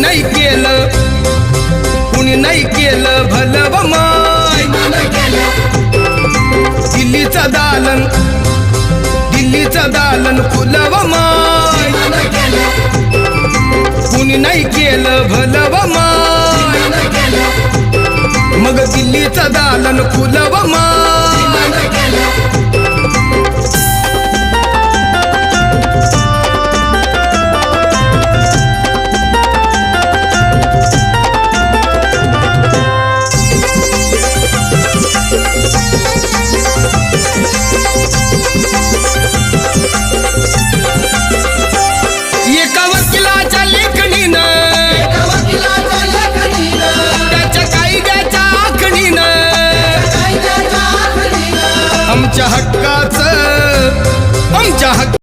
नाही केलं कुणी नाही केलं भलव माय दिल्लीचं दालन फुलव माय कुणी नाही केलं भलव माय मग दिल्लीचं दालन फुलव माय